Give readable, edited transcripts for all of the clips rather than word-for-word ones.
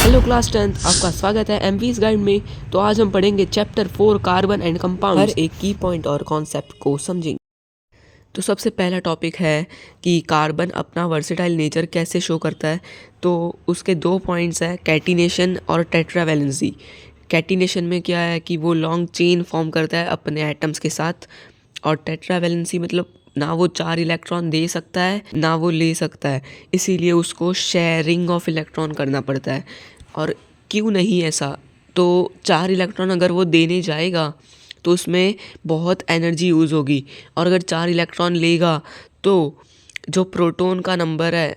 Hello class 10th, आपका स्वागत है एमवीज गाइड में। तो आज हम पढ़ेंगे चैप्टर 4 कार्बन एंड कंपाउंड। हर एक की पॉइंट और कॉन्सेप्ट को समझेंगे। तो सबसे पहला टॉपिक है कि कार्बन अपना वर्सेटाइल नेचर कैसे शो करता है। तो उसके दो पॉइंट्स हैं, कैटिनेशन और टेट्रावैलेंसी। कैटिनेशन में क्या है कि वो लॉन्ग चेन फॉर्म करता है अपने एटम्स के साथ, और टेट्रावैलेंसी मतलब ना वो 4 इलेक्ट्रॉन दे सकता है ना वो ले सकता है, इसीलिए उसको शेयरिंग ऑफ इलेक्ट्रॉन करना पड़ता है। और क्यों नहीं ऐसा, तो 4 इलेक्ट्रॉन अगर वो देने जाएगा तो उसमें बहुत एनर्जी यूज़ होगी, और अगर 4 इलेक्ट्रॉन लेगा तो जो प्रोटॉन का नंबर है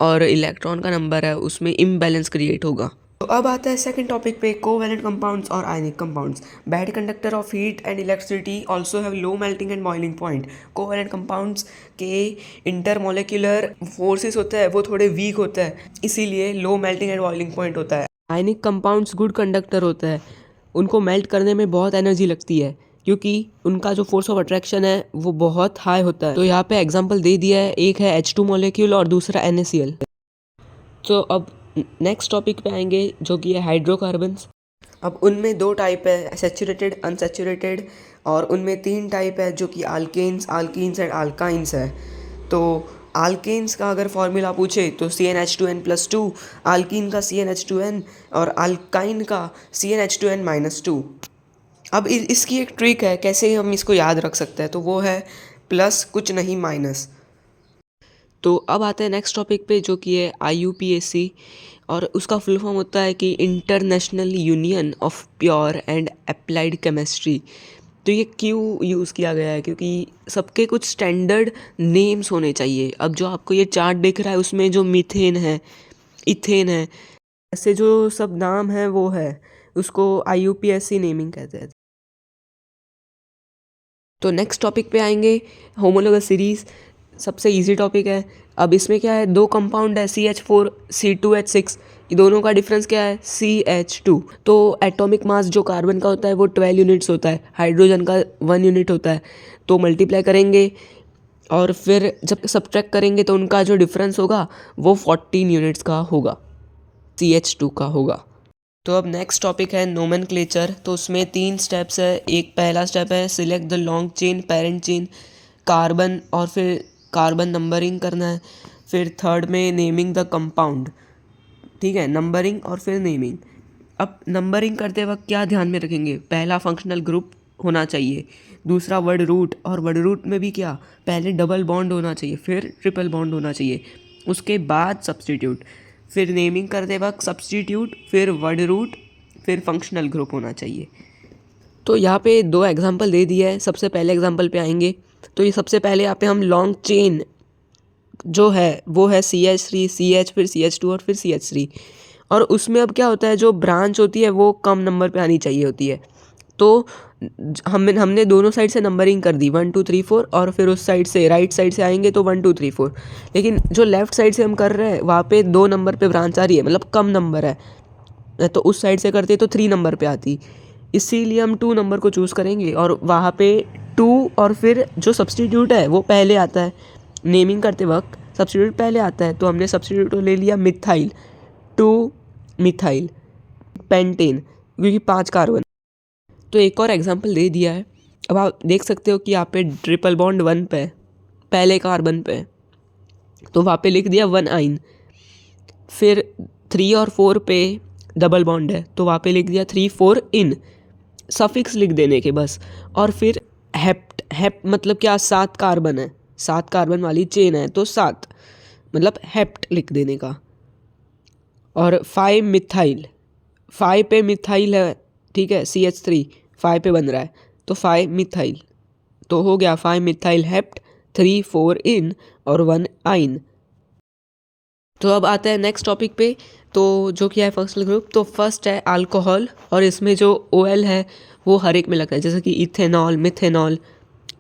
और इलेक्ट्रॉन का नंबर है उसमें इम्बैलेंस क्रिएट होगा। तो अब आता है सेकंड टॉपिक पे, कोवैलेंट कंपाउंड्स और ionic compounds. Bad conductor of heat and electricity also have low melting and boiling point. Covalent compounds के इंटरमोलिकुलर फोर्सेस होता है वो थोड़े वीक होता है, इसीलिए low melting and boiling point होता है। आयनिक कंपाउंड्स गुड कंडक्टर होता है, उनको मेल्ट करने में बहुत एनर्जी लगती है क्योंकि उनका जो फोर्स ऑफ अट्रैक्शन है वो बहुत हाई होता है। तो यहाँ पे एग्जांपल दे दिया है, एक है H2 मॉलिक्यूल और दूसरा NaCl। तो अब नेक्स्ट टॉपिक पे आएंगे जो कि है हाइड्रोकार्बन्स। अब उनमें दो टाइप है, सैचुरेटेड, अनसैचुरेटेड, और उनमें 3 टाइप है जो कि आल्केन्स, आल्कीन्स एंड आल्काइंस है। तो आल्केन्स का अगर फॉर्मूला पूछे तो CnH2n+2, आल्कीन का CnH2n और आल्काइन का CnH2n-2। अब इसकी एक ट्रिक है कैसे हम इसको याद रख सकते हैं, तो वो है प्लस कुछ नहीं माइनस। तो अब आते हैं नेक्स्ट टॉपिक पे जो कि है IUPAC, और उसका फुल फॉर्म होता है कि international union of pure and applied chemistry. तो ये क्यों यूज़ किया गया है, क्योंकि सबके कुछ स्टैंडर्ड नेम्स होने चाहिए। अब जो आपको ये चार्ट दिख रहा है उसमें जो मीथेन है, इथेन है, ऐसे जो सब नाम है वो है, उसको IUPAC नेमिंग कहते हैं। तो नेक्स्ट टॉपिक पे आएंगे, होमोलोगस सीरीज़। सबसे इजी टॉपिक है। अब इसमें क्या है, दो कंपाउंड है CH4 C2H6, ये दोनों का डिफरेंस क्या है, CH2। तो एटॉमिक मास जो कार्बन का होता है वो 12 यूनिट्स होता है, हाइड्रोजन का 1 यूनिट होता है। तो मल्टीप्लाई करेंगे और फिर जब सब्ट्रैक्ट करेंगे तो उनका जो डिफरेंस होगा वो 14 यूनिट्स का होगा, CH2 का होगा। तो अब नेक्स्ट टॉपिक है नोमेनक्लेचर। तो उसमें 3 स्टेप्स है। एक पहला स्टेप है select the long chain parent chain, carbon, और फिर कार्बन नंबरिंग करना है। फिर थर्ड में नेमिंग द कंपाउंड, ठीक है, नंबरिंग और फिर नेमिंग। अब नंबरिंग करते वक्त क्या ध्यान में रखेंगे, पहला फंक्शनल ग्रुप होना चाहिए, दूसरा वर्ड रूट, और वर्ड रूट में भी क्या, पहले डबल बॉन्ड होना चाहिए फिर ट्रिपल बॉन्ड होना चाहिए, उसके बाद सब्स्टिट्यूट। फिर नेमिंग करते वक्त सब्स्टिट्यूट, फिर वर्ड रूट, फिर फंक्शनल ग्रुप होना चाहिए। तो यहाँ पे 2 एग्जांपल दे दिया है। सबसे पहले एग्जांपल पे आएंगे। तो ये सबसे पहले यहाँ पे हम लॉन्ग चेन जो है वो है CH3 CH फिर CH2 और फिर CH3, और उसमें अब क्या होता है, जो ब्रांच होती है वो कम नंबर पे आनी चाहिए होती है। तो हमने दोनों साइड से नंबरिंग कर दी 1 2 3 4, और फिर उस साइड से राइट साइड से आएंगे तो 1 2 3 4। लेकिन जो लेफ्ट साइड से हम कर रहे हैं वहाँ पे 2 नंबर पे ब्रांच आ रही है, मतलब कम नंबर है, तो उस साइड से करते तो 3 नंबर पे आती, इसीलिए हम 2 नंबर को चूज़ करेंगे, और वहाँ पे 2 और फिर जो सब्स्टिट्यूट है वो पहले आता है। नेमिंग करते वक्त सब्स्टिट्यूट पहले आता है, तो हमने सब्स्टिट्यूट ले लिया मिथाइल, 2 मिथाइल पेंटेन, क्योंकि 5 कार्बन। तो एक और एग्जांपल दे दिया है। अब आप देख सकते हो कि यहाँ पे ट्रिपल बॉन्ड 1 पे पहले कार्बन पे, तो वहाँ पे लिख दिया 1 आइन। फिर 3 और 4 पे डबल बॉन्ड है, तो वहाँ पे लिख दिया 3 4 इन, सफिक्स लिख देने के बस। और फिर हेप्ट मतलब क्या, 7 कार्बन है, 7 कार्बन वाली चेन है तो 7 मतलब हेप्ट लिख देने का। और 5 मिथाइल, 5 पे मिथाइल है, ठीक है, CH3 5 पे बन रहा है, तो 5 मिथाइल, तो हो गया 5 मिथाइल हेप्ट, 3 4 इन और 1 आइन। तो अब आता है नेक्स्ट टॉपिक पे, तो जो कि है फंक्शनल ग्रुप। तो फर्स्ट है अल्कोहल, और इसमें जो OL है वो हर एक में लगता है, जैसे कि इथेनॉल, मिथेनॉल,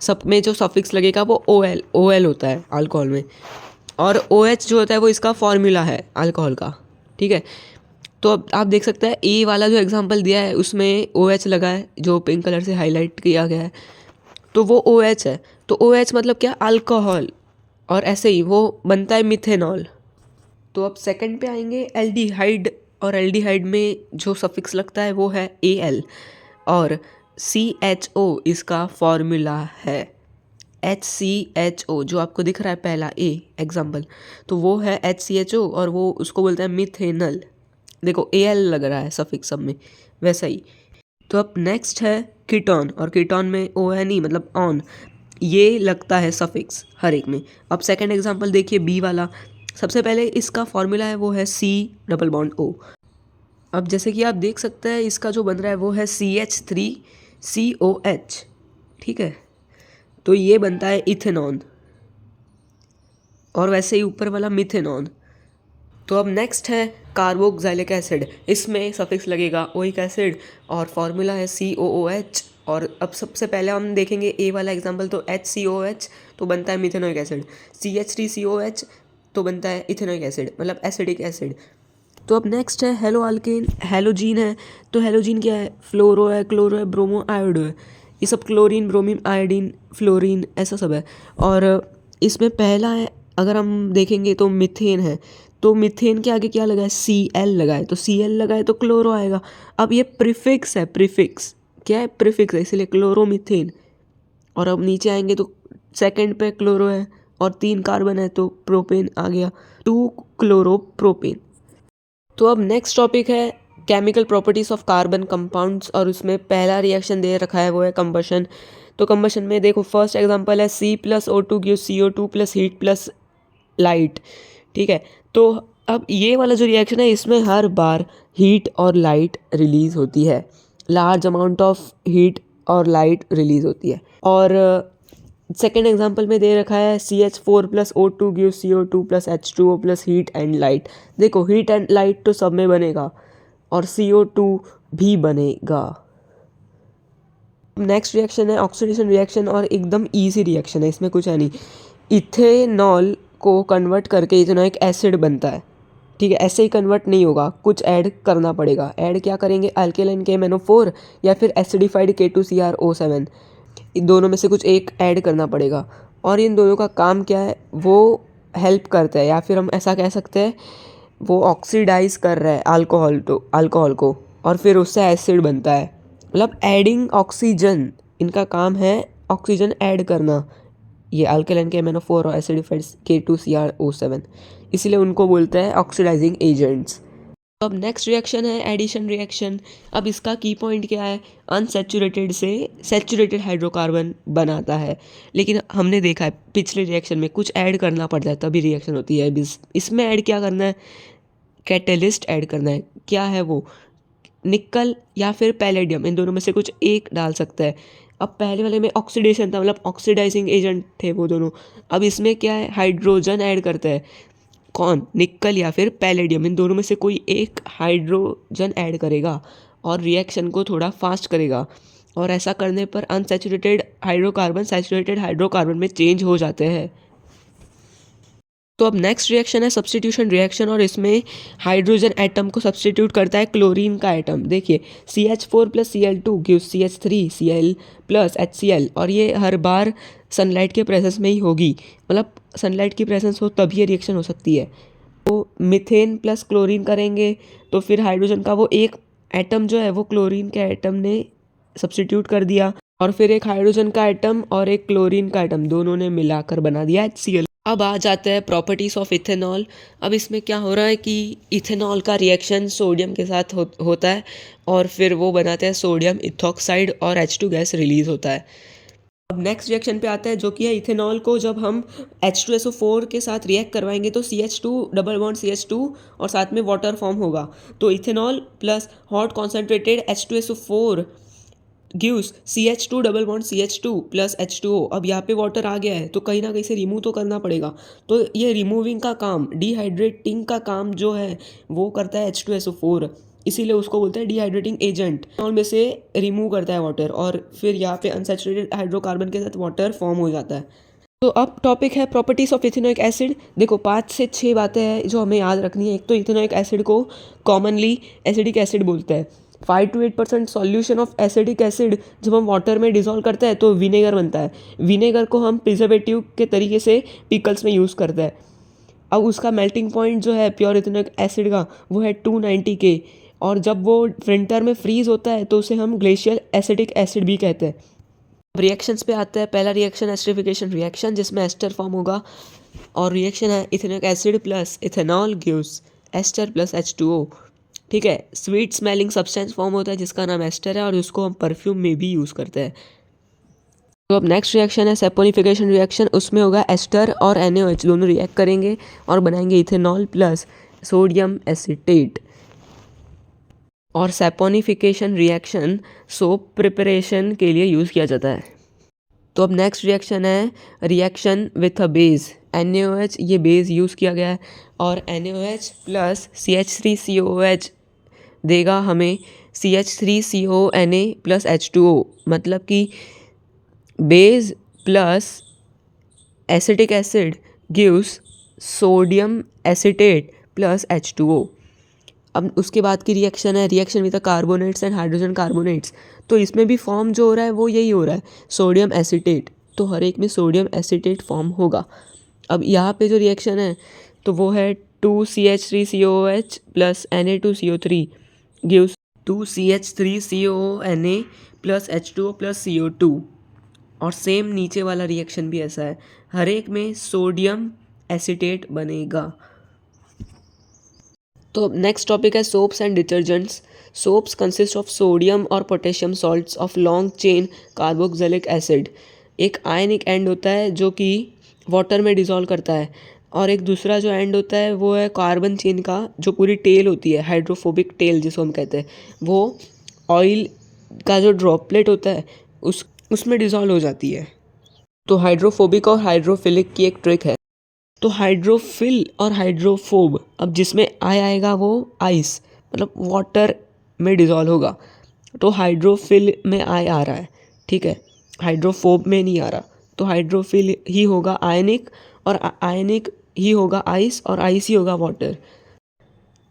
सब में जो सफिक्स लगेगा वो OL होता है अल्कोहल में। और OH जो होता है वो इसका फॉर्मूला है अल्कोहल का, ठीक है। तो अब आप देख सकते हैं ए वाला जो एग्जांपल दिया है उसमें OH लगा है, जो पिंक कलर से हाईलाइट किया गया है, तो वो OH है। तो OH मतलब क्या, अल्कोहल, और ऐसे ही वो बनता है मिथेनॉल। तो अब सेकंड पे आएंगे एल्डिहाइड और एल्डिहाइड में जो सफिक्स लगता है वो है AL, और CHO इसका फॉर्मूला है। HCHO जो आपको दिख रहा है पहला A एग्जाम्पल, तो वो है HCHO और वो उसको बोलते हैं मिथेनल। देखो AL लग रहा है सफिक्स सब में, वैसा ही। तो अब नेक्स्ट है कीटोन, और कीटोन में ONE मतलब ऑन, ये लगता है सफिक्स हर एक में। अब सेकंड एग्जांपल देखिए बी वाला, सबसे पहले इसका फॉर्मूला है वो है C+O। अब जैसे कि आप देख सकते हैं इसका जो बन रहा है वो है CH3COH, ठीक है, तो ये बनता है इथेनॉन, और वैसे ही ऊपर वाला मिथेनॉन। तो अब नेक्स्ट है कार्बोक्सिलिक एसिड, इसमें सफिक्स लगेगा ओइक एसिड और फॉर्मूला है COOH। और अब सबसे पहले हम देखेंगे ए वाला एग्जांपल, तो HCOH तो बनता है मिथेनोइक एसिड, CH3COH तो बनता है इथेनोइक एसिड मतलब एसिडिक एसिड। तो अब नेक्स्ट है हेलो अल्केन, हेलोजीन है, तो हेलोजीन क्या है, फ्लोरो है, क्लोरो है, ब्रोमो, आयोडो है, ये सब क्लोरीन, ब्रोमीन, आयोडीन, फ्लोरीन ऐसा सब है। और इसमें पहला है अगर हम देखेंगे तो मिथेन है, तो मिथेन के आगे क्या लगा है, Cl लगा है, तो Cl लगा है तो क्लोरो आएगा। अब ये प्रीफिक्स है, प्रीफिक्स क्या है, प्रीफिक्स है, इसलिए क्लोरोमिथेन। और अब नीचे आएंगे तो सेकंड पे क्लोरो है और 3 कार्बन है तो प्रोपेन आ गया, 2 क्लोरोप्रोपेन। तो अब नेक्स्ट टॉपिक है chemical properties of carbon compounds, और उसमें पहला रिएक्शन दे रखा है वो है कंबशन। तो कंबशन में देखो फर्स्ट एग्जांपल है C+O2 give CO2 plus heat plus light, ठीक है। तो अब ये वाला जो रिएक्शन है इसमें हर बार हीट और लाइट रिलीज़ होती है, लार्ज अमाउंट ऑफ हीट और लाइट रिलीज़ होती है। और सेकेंड एग्जांपल में दे रखा है CH4+O2 give CO2 plus H2O plus heat and light. देखो हीट एंड लाइट तो सब में बनेगा और CO2 भी बनेगा। नेक्स्ट रिएक्शन है ऑक्सीडेशन रिएक्शन, और एकदम ईजी रिएक्शन है, इसमें कुछ है नहीं। इथेनॉल को कन्वर्ट करके इथेनोइक एसिड बनता है, ठीक है। ऐसे ही कन्वर्ट नहीं होगा, कुछ ऐड करना पड़ेगा। ऐड क्या करेंगे, अल्केलाइन KMnO4 या फिर एसिडिफाइड K2CrO7, इन दोनों में से कुछ एक ऐड करना पड़ेगा। और इन दोनों का काम क्या है, वो हेल्प करता है, या फिर हम ऐसा कह सकते हैं वो ऑक्सीडाइज कर रहा है अल्कोहल को, और फिर उससे एसिड बनता है, मतलब एडिंग ऑक्सीजन, इनका काम है ऑक्सीजन ऐड करना, ये अल्केलाइन KMnO4 और एसिडिफाइड K2CrO7, इसीलिए उनको बोलते हैं ऑक्सीडाइजिंग एजेंट्स। अब नेक्स्ट रिएक्शन है एडिशन रिएक्शन। अब इसका की पॉइंट क्या है, अनसैचुरेटेड से सैचुरेटेड हाइड्रोकार्बन बनाता है, लेकिन हमने देखा है पिछले रिएक्शन में कुछ ऐड करना पड़ता है तभी रिएक्शन होती है। इसमें ऐड क्या करना है, कैटेलिस्ट ऐड करना है। क्या है वो, निकल या फिर पैलेडियम, इन दोनों में से कुछ एक डाल सकता है। अब पहले वाले में ऑक्सीडेशन था, मतलब ऑक्सीडाइजिंग एजेंट थे वो दोनों। अब इसमें क्या है, हाइड्रोजन ऐड करता है, कौन, निकल या फिर पैलेडियम, इन दोनों में से कोई एक हाइड्रोजन ऐड करेगा और रिएक्शन को थोड़ा फास्ट करेगा। और ऐसा करने पर अनसैचुरेटेड हाइड्रोकार्बन सैचुरेटेड हाइड्रोकार्बन में चेंज हो जाते हैं। तो अब नेक्स्ट रिएक्शन है सब्स्टिट्यूशन रिएक्शन, और इसमें हाइड्रोजन एटम को सब्स्टिट्यूट करता है क्लोरीन का एटम। देखिए CH4+Cl2 gives CH3Cl plus HCl, और ये हर बार सनलाइट के प्रेजेंस में ही होगी, मतलब सनलाइट की प्रेजेंस हो तभी ये रिएक्शन हो सकती है। तो मीथेन प्लस क्लोरीन करेंगे तो फिर हाइड्रोजन का वो एक एटम जो है वो क्लोरीन के एटम ने सब्स्टिट्यूट कर दिया, और फिर एक हाइड्रोजन का एटम और एक क्लोरीन का एटम दोनों ने मिलाकर बना दिया HCl। अब आ जाते हैं प्रॉपर्टीज़ ऑफ इथेनॉल। अब इसमें क्या हो रहा है कि इथेनॉल का रिएक्शन सोडियम के साथ होता है, और फिर वो बनाते हैं सोडियम इथॉक्साइड और H2 गैस रिलीज़ होता है। अब नेक्स्ट रिएक्शन पे आता है जो कि है इथेनॉल को जब हम H2SO4 के साथ रिएक्ट करवाएंगे तो CH2 डबल बॉन्ड CH2 और साथ में वाटर फॉर्म होगा, तो ethanol plus hot concentrated H2SO4 gives CH2 double bond CH2 plus H2O। अब यहाँ पे वाटर आ गया है तो कहीं ना कहीं से रिमूव तो करना पड़ेगा, तो ये रिमूविंग का काम, डिहाइड्रेटिंग का काम जो है वो करता है H2SO4, इसीलिए उसको बोलते हैं डिहाइड्रेटिंग एजेंट। और में से रिमूव करता है वाटर, और फिर यहाँ पे अनसैचुरेटेड हाइड्रोकार्बन के साथ वाटर फॉर्म हो जाता है। तो अब टॉपिक है प्रॉपर्टीज़ ऑफ इथेनोइक एसिड। देखो 5 से 6 बातें हैं जो हमें याद रखनी है। एक तो इथेनोइक एसिड को कॉमनली एसिडिक एसिड बोलते हैं। 5 to 8% solution of acidic acid जब हम वाटर में डिसॉल्व करते हैं तो विनेगर बनता है। विनेगर को हम प्रिजर्वेटिव के तरीके से पिकल्स में यूज़ करते हैं। अब उसका मेल्टिंग पॉइंट जो है प्योर इथेनॉइक एसिड का वो है 290 K, और जब वो विंटर में फ्रीज होता है तो उसे हम ग्लेशियर एसिटिक एसिड भी कहते हैं। अब रिएक्शंस पे आता है। पहला रिएक्शन एस्टरिफिकेशन रिएक्शन, जिसमें एस्टर फॉर्म होगा, और रिएक्शन है ethanoic acid plus ethanol gives ester plus H2O। ठीक है, स्वीट स्मेलिंग सब्सटेंस फॉर्म होता है जिसका नाम एस्टर है, और उसको हम परफ्यूम में भी यूज़ करते हैं। तो अब नेक्स्ट रिएक्शन है सेपोनिफिकेशन रिएक्शन। उसमें होगा एस्टर और NaOH दोनों रिएक्ट करेंगे और बनाएंगे इथेनॉल प्लस सोडियम एसीटेट। और सेपोनिफिकेशन रिएक्शन सोप प्रिपरेशन के लिए यूज़ किया जाता है। तो अब नेक्स्ट रिएक्शन है reaction with a base NaOH, ये बेस यूज़ किया गया है, और NaOH प्लस CH3COOH देगा हमें CH3CONa प्लस H2O, मतलब कि base plus acetic acid gives sodium acetate plus H2O। अब उसके बाद की रिएक्शन है reaction with carbonates and hydrogen carbonates. तो इसमें भी फॉर्म जो हो रहा है वो यही हो रहा है, सोडियम एसीटेट। तो हर एक में सोडियम एसीटेट फॉर्म होगा। अब यहाँ पे जो रिएक्शन है तो वो है 2CH3COOH plus Na2CO3 gives 2CH3COONa plus H2O plus CO2। और सेम नीचे वाला रिएक्शन भी ऐसा है, हर एक में सोडियम एसीटेट बनेगा। तो नेक्स्ट टॉपिक है soaps and detergents. Soaps consist of sodium और potassium salts of long chain carboxylic acid. एक आयनिक एंड होता है जो कि वाटर में डिज़ोल्व करता है, और एक दूसरा जो एंड होता है वो है कार्बन चेन का, जो पूरी टेल होती है, हाइड्रोफोबिक टेल जिसको हम कहते हैं, वो ऑयल का जो ड्रॉपलेट होता है उसमें डिज़ोल्व हो जाती है। तो हाइड्रोफोबिक और हाइड्रोफिलिक की एक ट्रिक है। तो हाइड्रोफिल और हाइड्रोफोब, अब जिसमें आई आएगा वो आइस, मतलब वाटर में डिज़ोल्व होगा। तो हाइड्रोफिल में आई आ रहा है, ठीक है, हाइड्रोफोब में नहीं आ रहा। तो हाइड्रोफिल ही होगा आयनिक, और आयनिक ही होगा आइस, और आइस ही होगा वाटर।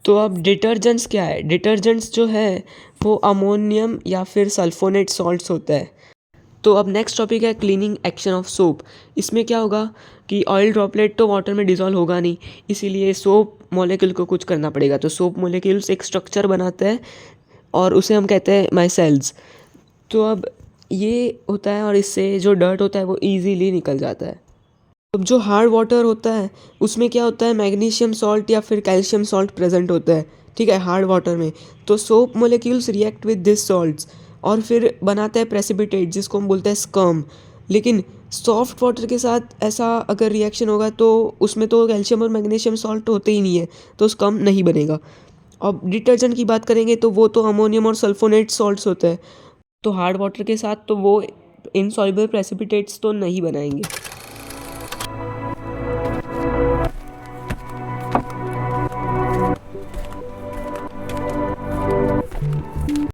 तो अब डिटर्जेंट्स क्या है? डिटर्जेंट्स जो है वो अमोनियम या फिर सल्फोनेट सॉल्ट्स होता है। तो अब नेक्स्ट टॉपिक है क्लीनिंग एक्शन ऑफ सोप। इसमें क्या होगा कि ऑयल ड्रॉपलेट तो वाटर में डिज़ोल्व होगा नहीं, इसीलिए सोप मॉलिक्यूल को कुछ करना पड़ेगा। तो सोप मॉलिक्यूल्स एक स्ट्रक्चर बनाते हैं और उसे हम कहते हैं माइसेल्स। तो अब ये होता है, और इससे जो डर्ट होता है वो ईजीली निकल जाता है। अब जो हार्ड वाटर होता है उसमें क्या होता है, मैग्नीशियम सॉल्ट या फिर कैल्शियम सॉल्ट प्रेजेंट होता है, ठीक है, हार्ड वाटर में। तो soap molecules react with this salts और फिर बनाता है प्रेसिपिटेट जिसको हम बोलते हैं स्कम। लेकिन सॉफ्ट वाटर के साथ ऐसा अगर रिएक्शन होगा तो उसमें तो कैल्शियम और मैग्नीशियम सॉल्ट होते ही नहीं है, तो स्कम नहीं बनेगा। अब डिटर्जेंट की बात करेंगे तो वो तो अमोनियम और सल्फोनेट सॉल्ट्स होते हैं, तो हार्ड वाटर के साथ तो वो इनसॉल्युबल प्रेसिपिटेट्स तो नहीं बनाएंगे।